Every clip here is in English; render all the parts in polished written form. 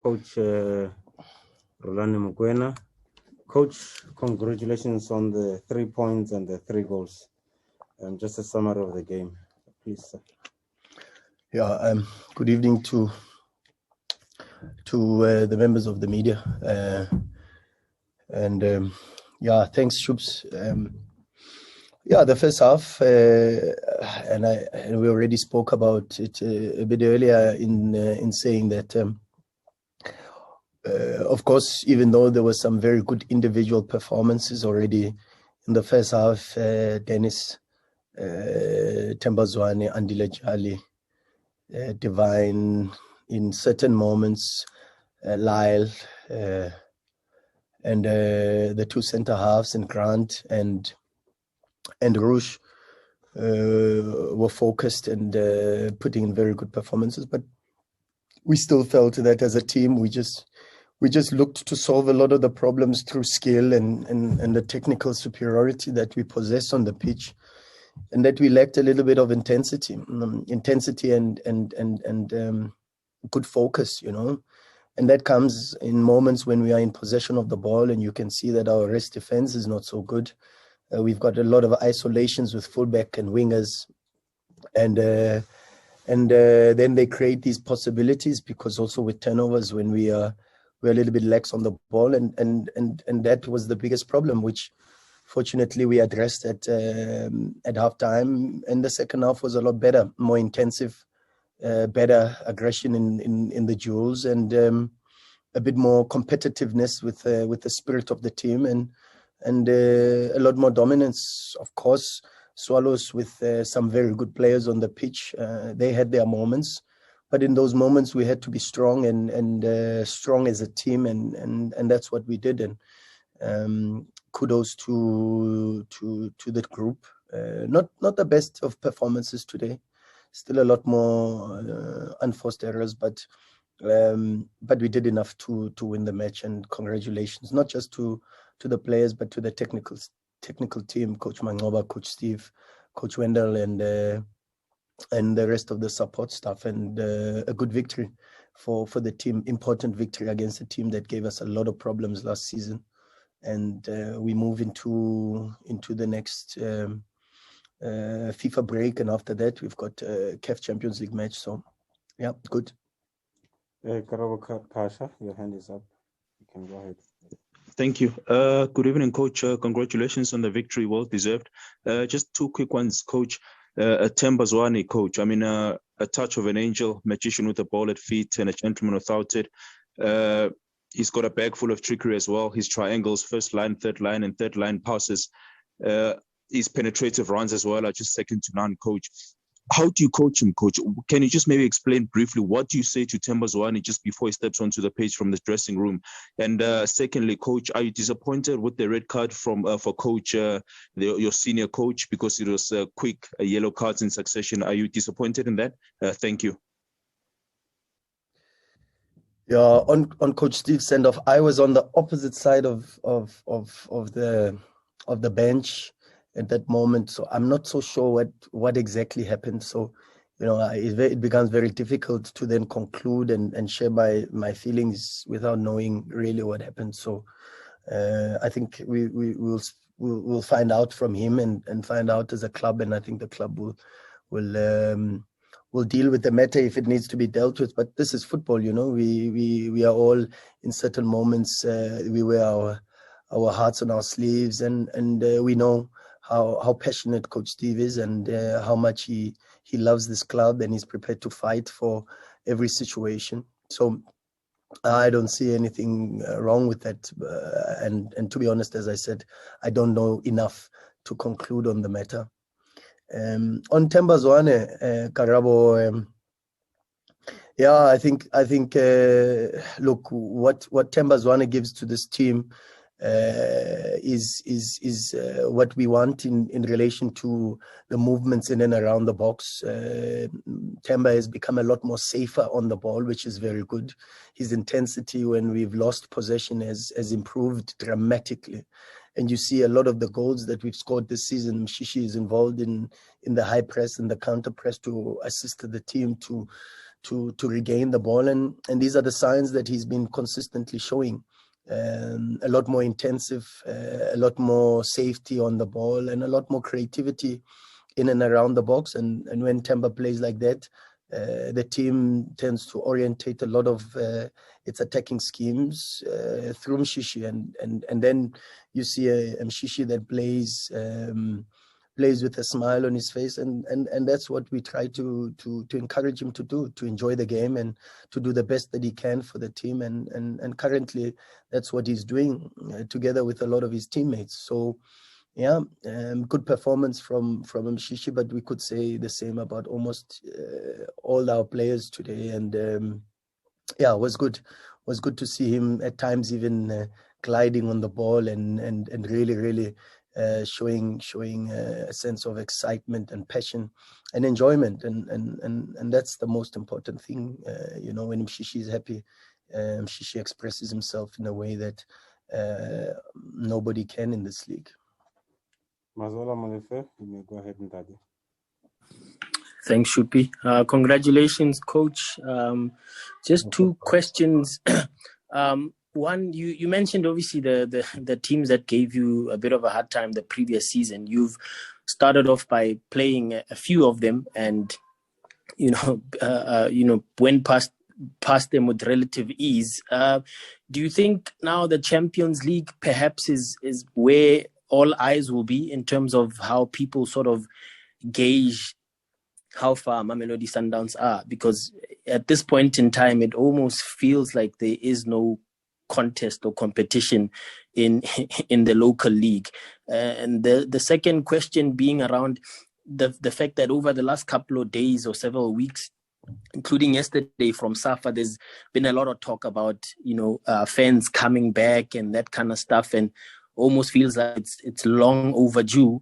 Coach Rhulani Mokwena. Coach, congratulations on the 3 points and the 3 goals. Just a summary of the game, please, sir. Yeah, good evening to the members of the media. Yeah, thanks, Shubs. Yeah, the first half, and we already spoke about it a bit earlier in saying that, of course, even though there were some very good individual performances already in the first half, Dennis, Tembazwane, Andile Jali, Divine, in certain moments, Lyle, and the two centre halves in Grant and Rouge were focused and putting in very good performances. But we still felt that as a team, we just looked to solve a lot of the problems through skill and the technical superiority that we possess on the pitch, and that we lacked a little bit of intensity and good focus, you know. And that comes in moments when we are in possession of the ball, and you can see that our rest defense is not so good. We've got a lot of isolations with fullback and wingers, and then they create these possibilities, because also with turnovers when we're a little bit lax on the ball, and that was the biggest problem, which fortunately we addressed at halftime. And the second half was a lot better, more intensive, better aggression in the duels, and a bit more competitiveness with the spirit of the team, and a lot more dominance. Of course, Swallows with some very good players on the pitch, they had their moments, but in those moments we had to be strong and strong as a team, and that's what we did. And kudos to the group. Not the best of performances today. Still a lot more unforced errors, but we did enough to win the match. And congratulations, not just to the players, but to the technical team, Coach Mangoba, Coach Steve, Coach Wendell, and the rest of the support staff. And a good victory for the team, important victory against a team that gave us a lot of problems last season. And we move into the next FIFA break, and after that we've got CAF Champions League match. So yeah, good. Karabo Pasha, your hand is up. You can go ahead. Thank you. Good evening, Coach. Congratulations on the victory, well deserved. Just two quick ones, Coach. Tembazwane, Coach. I mean, a touch of an angel, magician with a ball at feet, and a gentleman without it. He's got a bag full of trickery as well. His triangles, first line, third line, and third line passes. His penetrative runs as well are just second to none, Coach. How do you coach him, Coach? Can you just maybe explain briefly what do you say to Tembazwane just before he steps onto the pitch from the dressing room? And secondly, Coach, are you disappointed with the red card for Coach, your senior coach, because it was quick yellow cards in succession? Are you disappointed in that? Thank you. Yeah, on Coach Steve's send-off, I was on the opposite side of the bench at that moment, so I'm not so sure what exactly happened. So, you know, it becomes very difficult to then conclude and share my feelings without knowing really what happened. So, I think we'll find out from him and find out as a club, and I think the club will deal with the matter if it needs to be dealt with. But this is football, you know. We are all in certain moments. We wear our hearts on our sleeves, and we know how passionate Coach Steve is, and how much he loves this club, and he's prepared to fight for every situation. So I don't see anything wrong with that. And to be honest, as I said, I don't know enough to conclude on the matter. On Tembazwane, Karabo, yeah, I think look, what Tembazwane gives to this team is what we want in relation to the movements in and around the box. Temba has become a lot more safer on the ball, which is very good. His intensity when we've lost possession has improved dramatically. And you see a lot of the goals that we've scored this season, Mshishi is involved in the high press and the counter press to assist the team to to regain the ball, and these are the signs that he's been consistently showing. A lot more intensive, a lot more safety on the ball, and a lot more creativity in and around the box. And when Temba plays like that, the team tends to orientate a lot of its attacking schemes through Mshishi, and then you see a Mshishi that plays with a smile on his face, and that's what we try to encourage him to do, to enjoy the game and to do the best that he can for the team, and currently that's what he's doing together with a lot of his teammates. So yeah, good performance from Mshishi, but we could say the same about almost all our players today. And yeah, it was good to see him at times even gliding on the ball and really showing a sense of excitement and passion and enjoyment, and that's the most important thing. When Mshishi is happy, Mshishi expresses himself in a way that nobody can in this league. Mazola Molefe, you may go ahead and Daddy. Thanks, Shupi. Congratulations, coach. Just two questions. One, you mentioned obviously the teams that gave you a bit of a hard time the previous season. You've started off by playing a few of them, and went past them with relative ease. Do you think now the Champions League perhaps is where all eyes will be in terms of how people sort of gauge how far Mamelodi Sundowns are? Because at this point in time, it almost feels like there is no contest or competition in the local league. And the second question being around the fact that over the last couple of days or several weeks, including yesterday from SAFA, there's been a lot of talk about fans coming back and that kind of stuff, and almost feels like it's long overdue.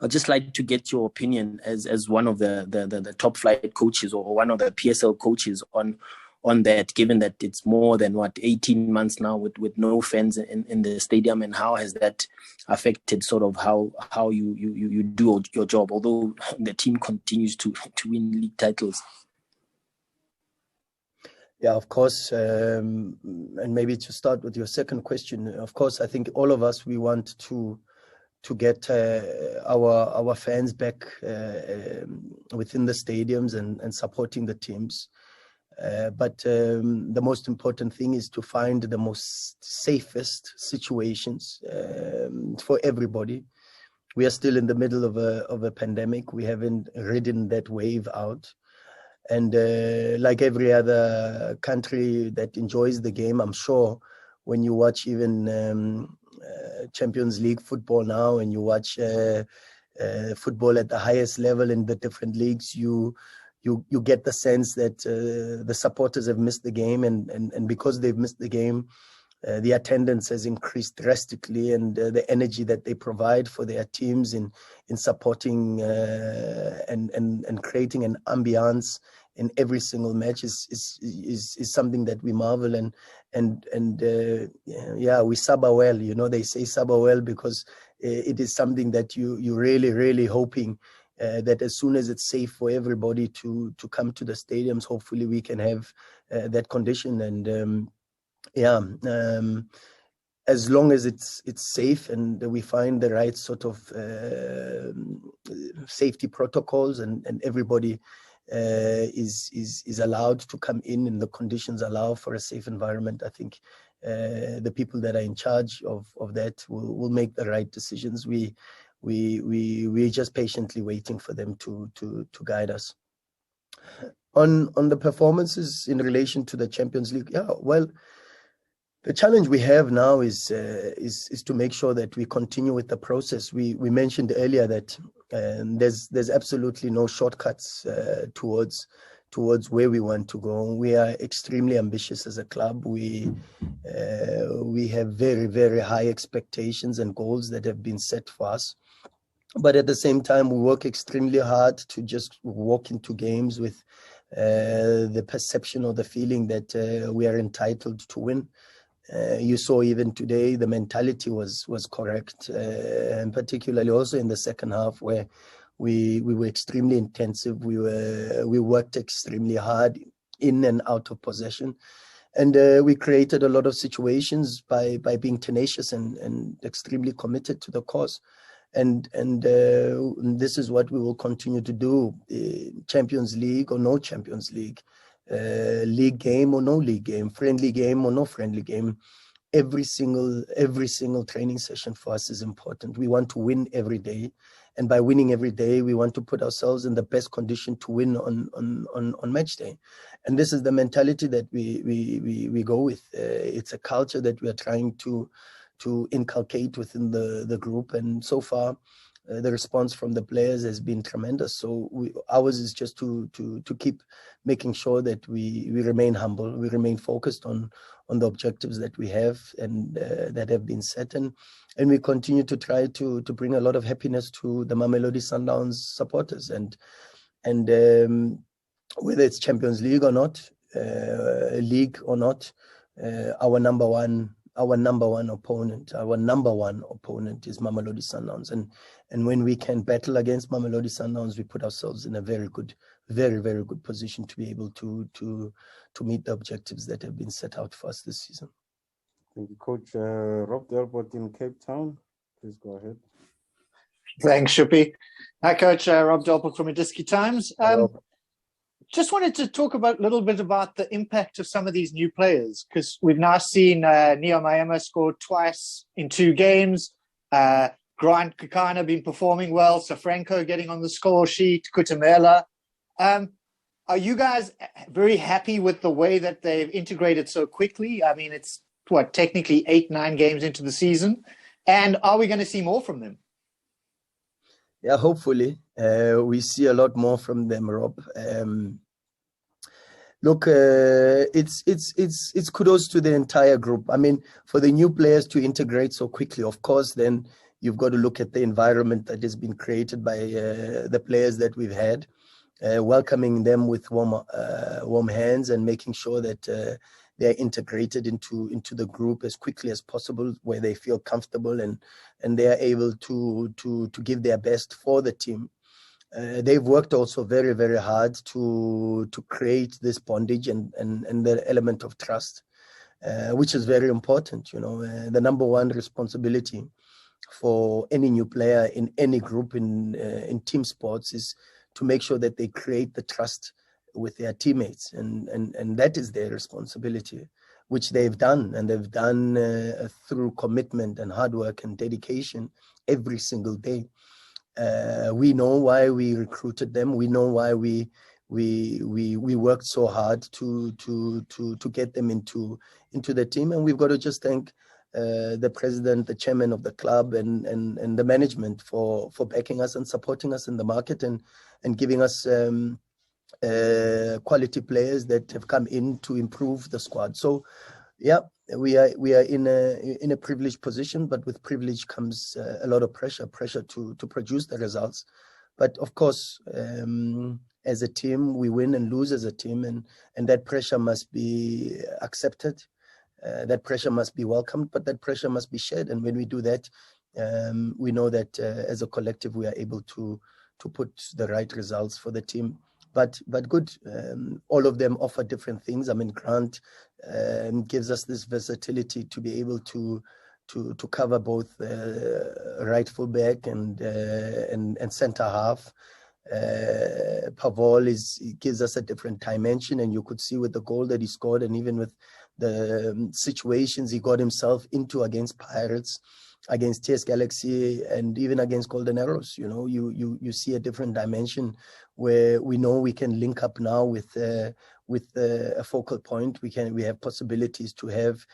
I'd just like to get your opinion as one of the top flight coaches or one of the PSL coaches on that, given that it's more than 18 months now with no fans in the stadium, and how has that affected sort of how you do your job, although the team continues to win league titles? Yeah, of course. And maybe to start with your second question, of course, I think all of us, we want to get our fans back within the stadiums and supporting the teams. But the most important thing is to find the most safest situations for everybody. We are still in the middle of a pandemic. We haven't ridden that wave out. And like every other country that enjoys the game, I'm sure when you watch even Champions League football now, and you watch football at the highest level in the different leagues, you get the sense that the supporters have missed the game, and because they've missed the game, the attendance has increased drastically, and the energy that they provide for their teams in supporting and creating an ambiance in every single match is something that we marvel and we saba well. They say saba well because it is something that you really hoping that as soon as it's safe for everybody to come to the stadiums, hopefully we can have that condition. And as long as it's safe and we find the right sort of safety protocols and everybody is allowed to come in and the conditions allow for a safe environment, I think the people that are in charge of that will make the right decisions. We're just patiently waiting for them to guide us. On the performances in relation to the Champions League, the challenge we have now is to make sure that we continue with the process. We mentioned earlier that there's absolutely no shortcuts towards where we want to go. We are extremely ambitious as a club. We have very, very high expectations and goals that have been set for us. But at the same time, we work extremely hard to just walk into games with the perception or the feeling that we are entitled to win. You saw even today the mentality was correct, and particularly also in the second half where We were extremely intensive. We worked extremely hard in and out of possession. And we created a lot of situations by being tenacious and extremely committed to the cause. And this is what we will continue to do. Champions League or no Champions League, league game or no league game, friendly game or no friendly game. Every single training session for us is important. We want to win every day. And by winning every day, we want to put ourselves in the best condition to win on match day. And this is the mentality that we go with. It's a culture that we are trying to inculcate within the group. And so far, the response from the players has been tremendous. So ours is just to keep making sure that we remain humble, we remain focused on the objectives that we have and that have been set, and we continue to try to bring a lot of happiness to the Mamelodi Sundowns supporters, and whether it's Champions League or not, league or not, our number one opponent is Mamelodi Sundowns, and when we can battle against Mamelodi Sundowns, we put ourselves in a very very good position to be able to meet the objectives that have been set out for us this season. Thank you, Coach. Rob Delport in Cape Town, please go ahead. Thanks, Shupi. Hi, Coach. Rob Delport from Adiski Times. Just wanted to talk a little bit about the impact of some of these new players, because we've now seen Neo Maema score twice in 2 games. Grant Kekana been performing well. Safranco getting on the score sheet. Kutumela. Are you guys very happy with the way that they've integrated so quickly? I mean, it's technically 8-9 games into the season. And are we going to see more from them? Yeah, hopefully. We see a lot more from them, Rob. Look, it's kudos to the entire group. I mean, for the new players to integrate so quickly, of course, then you've got to look at the environment that has been created by the players that we've had, welcoming them with warm hands and making sure that they're integrated into the group as quickly as possible, where they feel comfortable and they are able to give their best for the team. They've worked also very, very hard to create this bondage and the element of trust, which is very important. You know, the number one responsibility for any new player in any group in team sports is to make sure that they create the trust with their teammates, and that is their responsibility, which they've done, and they've done through commitment and hard work and dedication every single day. We know why we recruited them. We know why we worked so hard to get them into the team, and we've got to just thank the president, the chairman of the club, and the management for backing us and supporting us in the market and giving us quality players that have come in to improve the squad. So, yeah, we are in a privileged position, but with privilege comes a lot of pressure to produce the results. But of course, as a team, we win and lose as a team, and that pressure must be accepted. That pressure must be welcomed, but that pressure must be shared. And when we do that, we know that as a collective, we are able to put the right results for the team. But good, all of them offer different things. I mean, Grant gives us this versatility to be able to cover both right fullback and centre half. Pavol gives us a different dimension, and you could see with the goal that he scored, and even with the situations he got himself into against Pirates, against TS Galaxy, and even against Golden Arrows. You know, you see a different dimension where we know we can link up now with a focal point. We have possibilities to have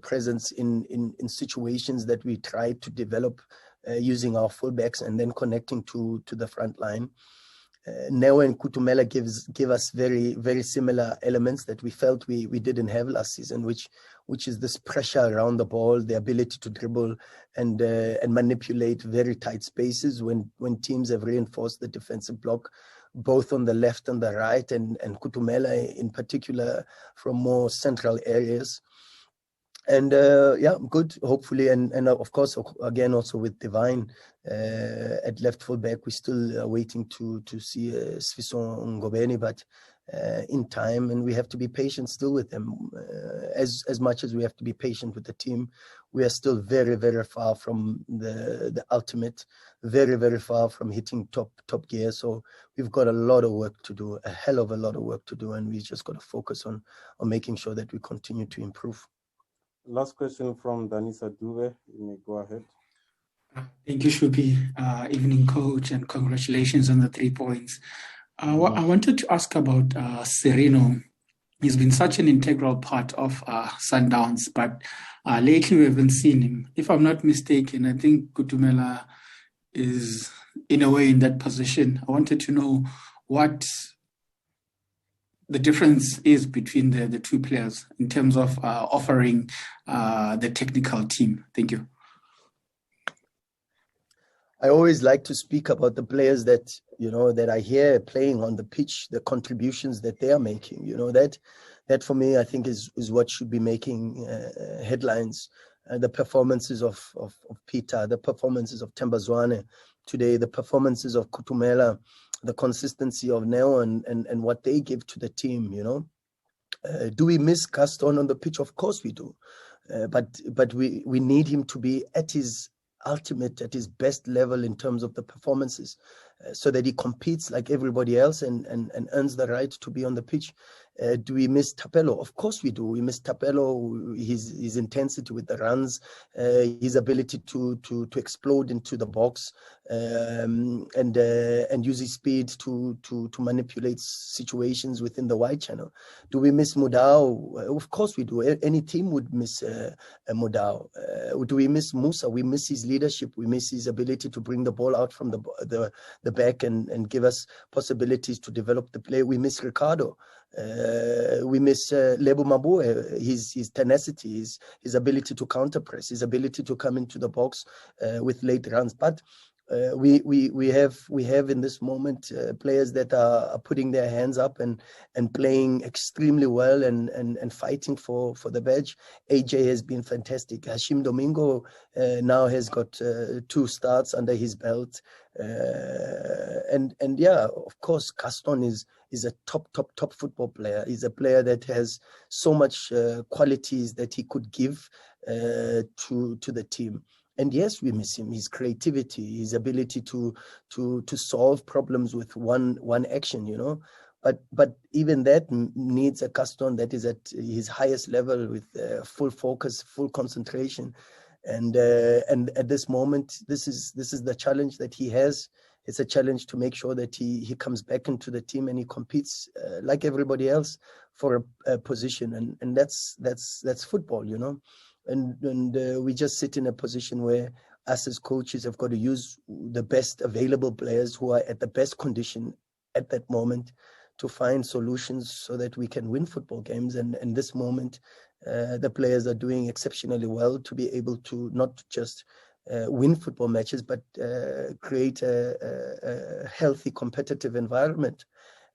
presence in situations that we try to develop using our fullbacks and then connecting to the front line. Neo and Kutumela give us very, very similar elements that we felt we didn't have last season, which is this pressure around the ball, the ability to dribble and manipulate very tight spaces when teams have reinforced the defensive block, both on the left and the right, and Kutumela in particular from more central areas. And yeah, good, hopefully. And of course, again, also with Divine at left full back, we still are waiting to see Sfiso Ngobeni, but in time, and we have to be patient still with them. As much as we have to be patient with the team, we are still very, very far from the ultimate, very, very far from hitting top gear. So we've got a lot of work to do, a hell of a lot of work to do, and we just got to focus on making sure that we continue to improve. Last question from Danisa Dube. You may go ahead. Thank you, Shupi. Evening, coach, and congratulations on the 3 points. I wanted to ask about Sereno. He's been such an integral part of Sundowns, but lately we haven't seen him. If I'm not mistaken, I think Kutumela is in a way in that position. I wanted to know what the difference is between the two players in terms of offering the technical team. Thank you. I always like to speak about the players that, that I hear playing on the pitch, the contributions that they are making. That for me, I think is what should be making headlines. The performances of Peter, the performances of Tembazwane today, the performances of Kutumela, the consistency of Neo and what they give to the team, Do we miss Gaston on the pitch? Of course we do. But we need him to be at his ultimate, at his best level in terms of the performances, so that he competes like everybody else and earns the right to be on the pitch. Do we miss Tapelo? Of course we do. We miss Tapelo, his intensity with the runs, his ability to explode into the box, and use his speed to manipulate situations within the wide channel. Do we miss Mudau? Of course we do. Any team would miss Mudau. Do we miss Musa? We miss his leadership. We miss his ability to bring the ball out from the back and give us possibilities to develop the play. We miss Ricardo. We miss Lebo Mabue, his tenacity, his ability to counter press, his ability to come into the box with late runs. But we have in this moment players that are putting their hands up and playing extremely well and fighting for the badge. AJ has been fantastic. Hashim Domingo now has got 2 starts under his belt. And yeah, of course, Gaston is a top football player. He's a player that has so much qualities that he could give to the team. And yes, we miss him. His creativity, his ability to solve problems with one action, But even that needs a Gaston that is at his highest level with full focus, full concentration. And at this moment, this is the challenge that he has. It's a challenge to make sure that he comes back into the team and he competes like everybody else for a position. And that's football, And we just sit in a position where us as coaches have got to use the best available players who are at the best condition at that moment to find solutions so that we can win football games. And in this moment, the players are doing exceptionally well to be able to not just win football matches, but create a healthy competitive environment.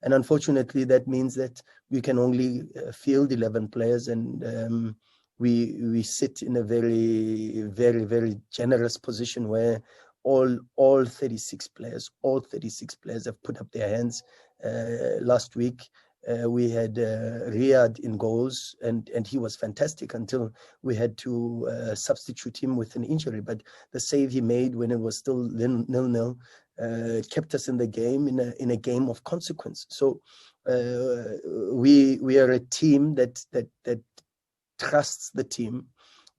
And unfortunately, that means that we can only field 11 players, and we sit in a very, very, very generous position where all 36 players have put up their hands. Last week, we had Riyadh in goals, and he was fantastic until we had to substitute him with an injury. But the save he made when it was still 0-0 kept us in the game, in a game of consequence. So we are a team that trusts the team,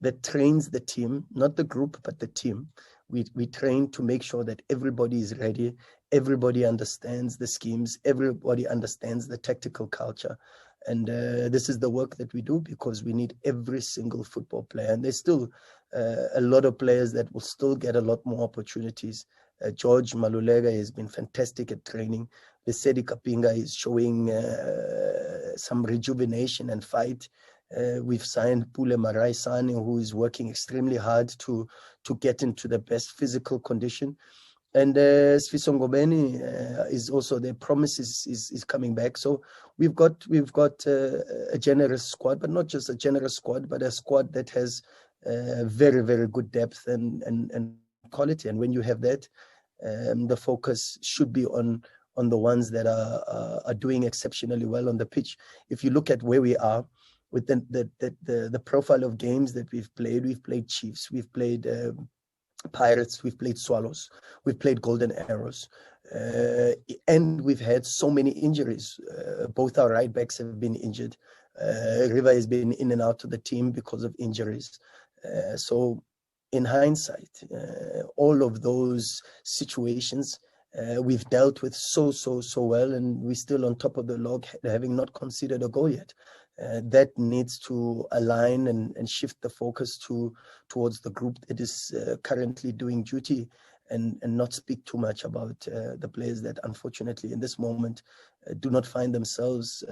that trains the team, not the group, but the team. We train to make sure that everybody is ready, everybody understands the schemes, everybody understands the tactical culture. And this is the work that we do because we need every single football player. And there's still a lot of players that will still get a lot more opportunities. George Malulega has been fantastic at training. Lesedi Kapinga is showing some rejuvenation and fight. We've signed Pule Marai Sane, who is working extremely hard to get into the best physical condition. And Sfiso Ngobeni is also, the promise is coming back. So we've got a generous squad, but not just a generous squad, but a squad that has very, very good depth and quality. And when you have that, the focus should be on the ones that are doing exceptionally well on the pitch. If you look at where we are with the profile of games that we've played Chiefs, we've played Pirates, we've played Swallows, we've played Golden Arrows, and we've had so many injuries. Both our right backs have been injured. River has been in and out of the team because of injuries. So in hindsight, all of those situations we've dealt with so well, and we're still on top of the log, having not conceded a goal yet. That needs to align and shift the focus towards the group that is currently doing duty, and not speak too much about the players that unfortunately in this moment do not find themselves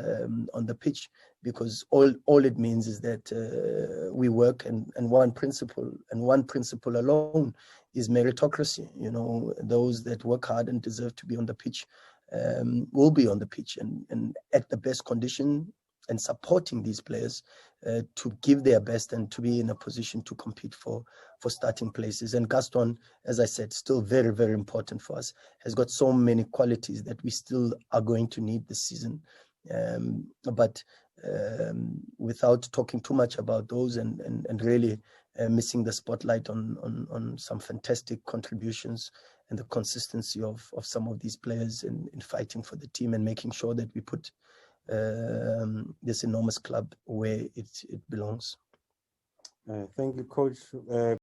on the pitch, because all it means is that we work, and one principle alone is meritocracy. You know, those that work hard and deserve to be on the pitch will be on the pitch and at the best condition, and supporting these players to give their best and to be in a position to compete for starting places. And Gaston, as I said, still very, very important for us, has got so many qualities that we still are going to need this season. But without talking too much about those and really missing the spotlight on some fantastic contributions and the consistency of some of these players in fighting for the team and making sure that we put this enormous club where it belongs. Thank you, Coach.